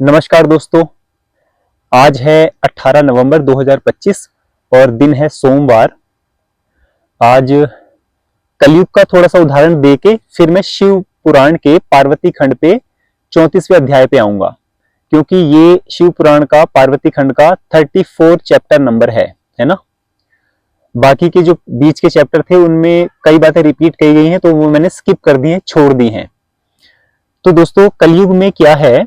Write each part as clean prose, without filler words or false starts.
नमस्कार दोस्तों। आज है 18 नवंबर 2025 और दिन है सोमवार। आज कलयुग का थोड़ा सा उदाहरण देके फिर मैं शिव पुराण के पार्वती खंड पे 34वें अध्याय पे आऊंगा, क्योंकि ये शिव पुराण का पार्वती खंड का 34 चैप्टर नंबर है ना। बाकी के जो बीच के चैप्टर थे उनमें कई बातें रिपीट की गई हैं, तो वो मैंने स्किप कर दी हैं, छोड़ दी हैं। तो दोस्तों, कलयुग में क्या है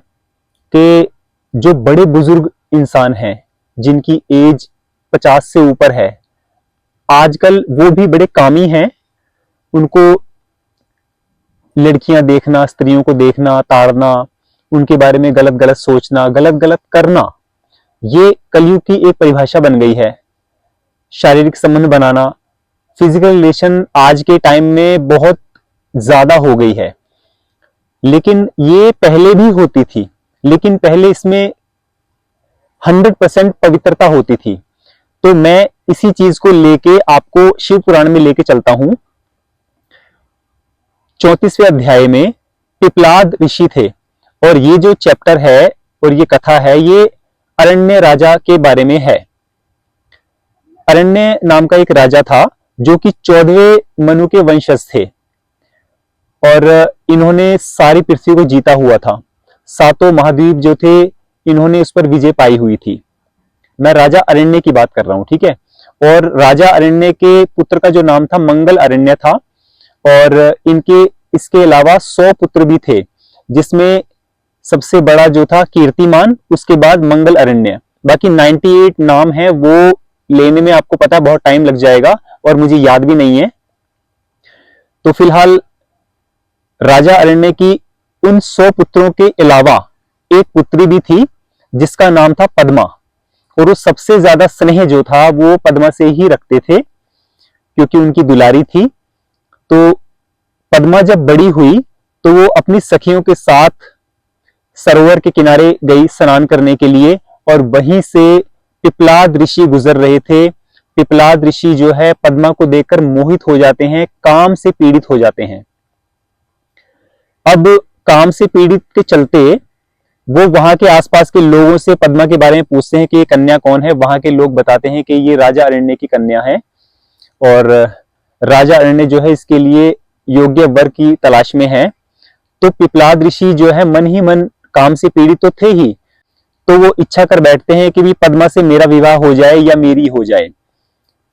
कि जो बड़े बुजुर्ग इंसान हैं जिनकी एज 50 से ऊपर है, आजकल वो भी बड़े कामी हैं। उनको लड़कियां देखना, स्त्रियों को देखना, ताड़ना, उनके बारे में गलत गलत सोचना, गलत गलत करना, ये कलयुग की एक परिभाषा बन गई है। शारीरिक संबंध बनाना, फिजिकल रिलेशन आज के टाइम में बहुत ज्यादा हो गई है, लेकिन ये पहले भी होती थी, लेकिन पहले इसमें 100% पवित्रता होती थी। तो मैं इसी चीज को लेके आपको शिव पुराण में लेके चलता हूं। 34वें अध्याय में पिपलाद ऋषि थे, और ये जो चैप्टर है और ये कथा है, ये अरण्य राजा के बारे में है। अरण्य नाम का एक राजा था जो कि 14वें मनु के वंशज थे, और इन्होंने सारी पृथ्वी को जीता हुआ था। 7 महाद्वीप जो थे, इन्होंने उस पर विजय पाई हुई थी। मैं राजा अरण्य की बात कर रहा हूं, ठीक है। और राजा अरण्य के पुत्र का जो नाम था मंगल अरण्य था, और इनके इसके अलावा 100 पुत्र भी थे, जिसमें सबसे बड़ा जो था कीर्तिमान, उसके बाद मंगल अरण्य। बाकी 98 नाम है, वो लेने में आपको पता बहुत टाइम लग जाएगा और मुझे याद भी नहीं है। तो फिलहाल राजा अरण्य की उन 100 पुत्रों के अलावा एक पुत्री भी थी जिसका नाम था पद्मा, और वो सबसे ज्यादा स्नेह जो था वो पद्मा से ही रखते थे, क्योंकि उनकी दुलारी थी। तो पद्मा जब बड़ी हुई तो वो अपनी सखियों के साथ सरोवर के किनारे गई स्नान करने के लिए, और वहीं से पिपलाद ऋषि गुजर रहे थे। पिपलाद ऋषि जो है पद्मा को देखकर मोहित हो जाते हैं, काम से पीड़ित हो जाते हैं। अब काम से पीड़ित के चलते वो वहां के आसपास के लोगों से पद्मा के बारे में पूछते हैं कि ये कन्या कौन है। वहां के लोग बताते हैं कि ये राजा अरण्य की कन्या है, और राजा अरण्य जो है इसके लिए योग्य वर की तलाश में है। तो पिपलाद ऋषि जो है मन ही मन काम से पीड़ित तो थे ही, तो वो इच्छा कर बैठते हैं कि भी पद्मा से मेरा विवाह हो जाए या मेरी हो जाए।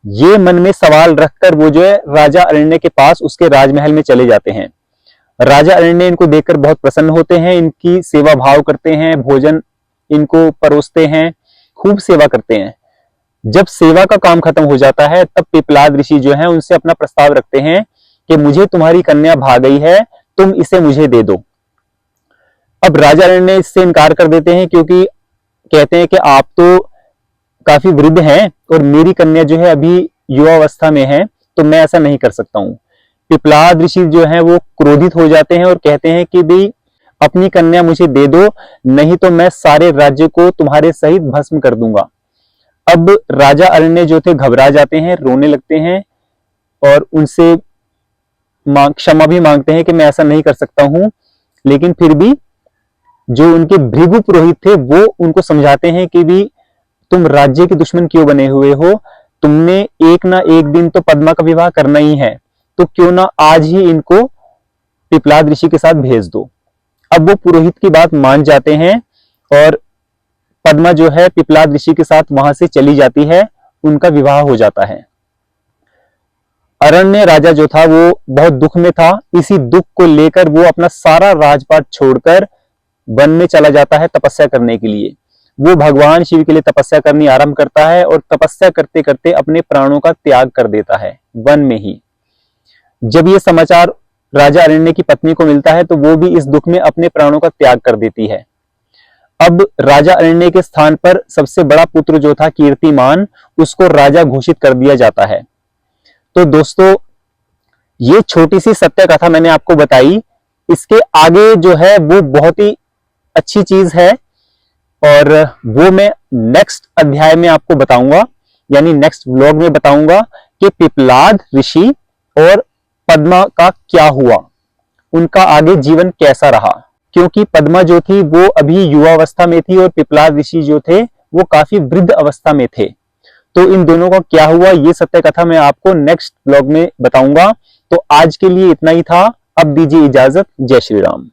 ये मन में सवाल रखकर वो जो है राजा अरण्य के पास उसके राजमहल में चले जाते हैं। राजा अरण्य इनको देखकर बहुत प्रसन्न होते हैं, इनकी सेवा भाव करते हैं, भोजन इनको परोसते हैं, खूब सेवा करते हैं। जब सेवा का काम खत्म हो जाता है, तब पिपलाद ऋषि जो है उनसे अपना प्रस्ताव रखते हैं कि मुझे तुम्हारी कन्या भाग गई है, तुम इसे मुझे दे दो। अब राजा अरण्य इससे इनकार कर देते हैं, क्योंकि कहते हैं कि आप तो काफी वृद्ध हैं और मेरी कन्या जो है अभी युवावस्था में है, तो मैं ऐसा नहीं कर सकता हूं। पिपलाद ऋषि जो है वो क्रोधित हो जाते हैं और कहते हैं कि भाई अपनी कन्या मुझे दे दो, नहीं तो मैं सारे राज्य को तुम्हारे सहित भस्म कर दूंगा। अब राजा अरण्य जो थे घबरा जाते हैं, रोने लगते हैं, और उनसे क्षमा भी मांगते हैं कि मैं ऐसा नहीं कर सकता हूं। लेकिन फिर भी जो उनके भृगु पुरोहित थे वो उनको समझाते हैं कि भी तुम राज्य के दुश्मन क्यों बने हुए हो, तुमने एक ना एक दिन तो पद्मा का विवाह करना ही है, तो क्यों ना आज ही इनको पिपलाद ऋषि के साथ भेज दो। अब वो पुरोहित की बात मान जाते हैं, और पद्मा जो है पिपलाद ऋषि के साथ वहां से चली जाती है, उनका विवाह हो जाता है। अरण्य राजा जो था वो बहुत दुख में था। इसी दुख को लेकर वो अपना सारा राजपाट छोड़कर वन में चला जाता है तपस्या करने के लिए। वो भगवान शिव के लिए तपस्या करनी आरंभ करता है, और तपस्या करते करते अपने प्राणों का त्याग कर देता है वन में ही। जब ये समाचार राजा अरण्य की पत्नी को मिलता है, तो वो भी इस दुख में अपने प्राणों का त्याग कर देती है। अब राजा अरण्य के स्थान पर सबसे बड़ा पुत्र जो था कीर्तिमान, उसको राजा घोषित कर दिया जाता है। तो दोस्तों, ये छोटी सी सत्य कथा मैंने आपको बताई। इसके आगे जो है वो बहुत ही अच्छी चीज है, और वो मैं नेक्स्ट अध्याय में आपको बताऊंगा, यानी नेक्स्ट व्लॉग में बताऊंगा कि पिपलाद ऋषि और पद्मा का क्या हुआ, उनका आगे जीवन कैसा रहा। क्योंकि पद्मा जो थी वो अभी युवावस्था में थी और पिपलाद ऋषि जो थे वो काफी वृद्ध अवस्था में थे। तो इन दोनों का क्या हुआ ये सत्य कथा मैं आपको नेक्स्ट ब्लॉग में बताऊंगा। तो आज के लिए इतना ही था। अब दीजिए इजाजत। जय श्री राम।